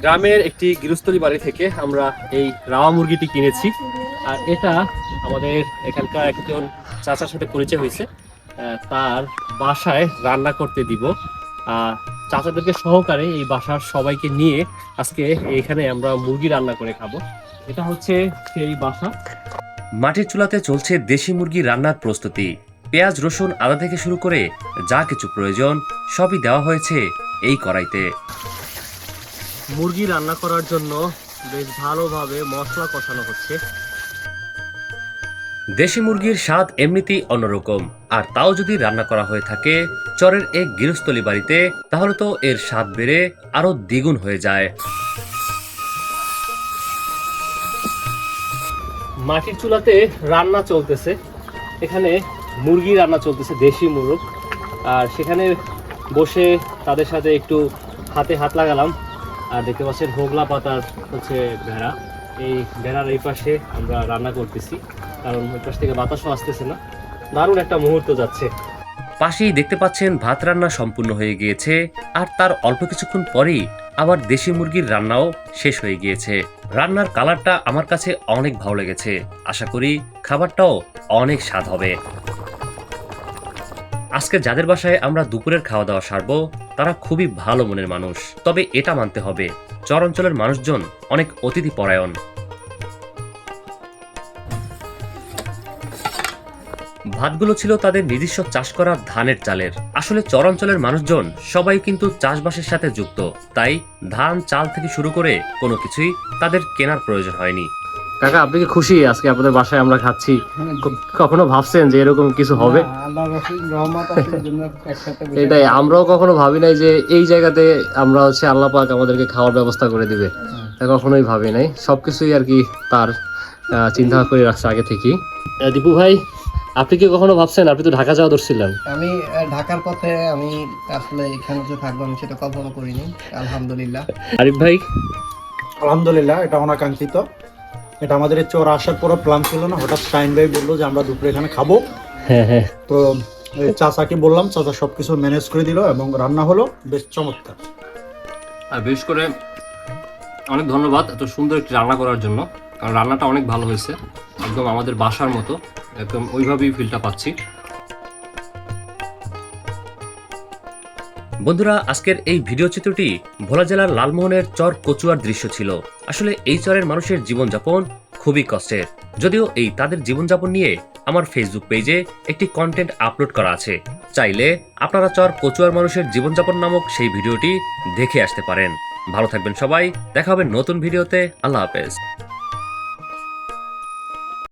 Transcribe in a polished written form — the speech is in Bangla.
গ্রামের একটি গৃহস্থলী বাড়ি থেকে আমরা এই রাওয়া মুরগিটি কিনেছি। আর এটা আমাদের এখানকার একজন চাচার সাথে পরিচয় হয়েছে, তার বাসায় রান্না করতে দিব। চাচাদেরকে সহকারে এই বাসার সবাইকে নিয়ে আজকে এখানে আমরা মুরগি রান্না করে খাবো। এটা হচ্ছে সেই বাসা। মাটির চুলাতে চলছে দেশি মুরগি রান্নার প্রস্তুতি। পেঁয়াজ, রসুন, আদা থেকে শুরু করে যা কিছু প্রয়োজন সবই দেওয়া হয়েছে এই কড়াইতে। মুরগি রান্না করার জন্য বেশ ভালোভাবে মশলা কষানো হচ্ছে। দেশি মুরগির স্বাদ এমনিতেই অন্যরকম, আর তাও যদি রান্না করা হয়ে থাকে চরের এক গৃহস্থলী বাড়িতে, তাহলে তো এর স্বাদ বেড়ে আরো দ্বিগুণ হয়ে যায়। মাটির চুলাতে রান্না চলতেছে, এখানে মুরগি রান্না চলতেছে, দেশি মুরগ। আর সেখানে বসে তাদের সাথে একটু হাতে হাত লাগালাম। আর দেখতে পাচ্ছেন হোগলা পাতার হচ্ছে ভেড়া, এই ভেড়ার এই পাশে আমরা রান্না করতেছি, কারণ ওই পাশ থেকে বাতাসও আসতেছে না। দারুণ একটা মুহূর্ত যাচ্ছে। পাশেই দেখতে পাচ্ছেন ভাত রান্না সম্পূর্ণ হয়ে গিয়েছে, আর তার অল্প কিছুক্ষণ পরেই আবার দেশি মুরগির রান্নাও শেষ হয়ে গিয়েছে। রান্নার কালারটা আমার কাছে অনেক ভালো লেগেছে। আশা করি খাবারটাও অনেক স্বাদ হবে। আজকে যাদের বাসায় আমরা দুপুরের খাওয়া দাওয়া সারবো তারা খুবই ভালো মনের মানুষ। তবে এটা মানতে হবে, চর অঞ্চলের মানুষজন অনেক অতিথি পরায়ণ। ভাতগুলো ছিল তাদের নিজস্ব চাষ করা ধানের চালের। আসলে চরাঞ্চলের মানুষজন সবাই কিন্তু চাষবাসের সাথে যুক্ত, তাই ধান, চাল থেকে শুরু করে কোনো কিছুই তাদের কেনার প্রয়োজন হয়নি। কাকা, আপনি কি খুশি আজকে আপনাদের বাসায় আমরা খাচ্ছি? কখনো ভাবছেন যে এরকম কিছু হবে? এটাই, আমরাও কখনো ভাবি নাই যে এই জায়গাতে আমরা হচ্ছে আল্লাহ পাক আমাদেরকে খাওয়ার ব্যবস্থা করে দিবে। তা কখনোই ভাবি নাই, সবকিছুই আর কি তার চিন্তা করে রাখছে আগে থেকেই। দীপু ভাই, আপনি কি কখনো ভাবছেন? আপনি তো ঢাকা যাওয়া ধরছিলেন। আমি ঢাকার পথে আমি আসলে এখানে যে থাকবো আমি সেটা কল্পনা করিনি। আলহামদুলিল্লাহ। আরিফ ভাই? আলহামদুলিল্লাহ, এটা অনাকাঙ্ক্ষিত। এটা আমাদের চোর আসার পরও প্ল্যান ছিল না। হঠাৎ শাইন ভাই বললো যে আমরা দুপুরে এখানে খাবো। হ্যাঁ হ্যাঁ। তো চাচাকে বললাম, চাচা সবকিছু ম্যানেজ করে দিল এবং রান্না হলো বেশ চমৎকার। আর বিশেষ করে অনেক ধন্যবাদ এত সুন্দর একটি রান্না করার জন্য, কারণ রান্নাটা অনেক ভালো হয়েছে, একদম আমাদের বাসার মতো, একদম ওইভাবেই ফিলটা পাচ্ছি। বন্ধুরা, আজকের এই ভিডিও চিত্রটি ভোলা জেলার লালমোহনের চর কচুয়ার দৃশ্য ছিল। আসলে এই চরের মানুষের জীবনযাপন খুবই কষ্টের, যদিও এই তাদের জীবনযাপন নিয়ে আমার ফেসবুক পেজে একটি কন্টেন্ট আপলোড করা আছে। চাইলে আপনারা চর কচুয়ার মানুষের জীবনযাপন নামক সেই ভিডিওটি দেখে আসতে পারেন। ভালো থাকবেন সবাই, দেখা হবে নতুন ভিডিওতে। আল্লাহ হাফেজ।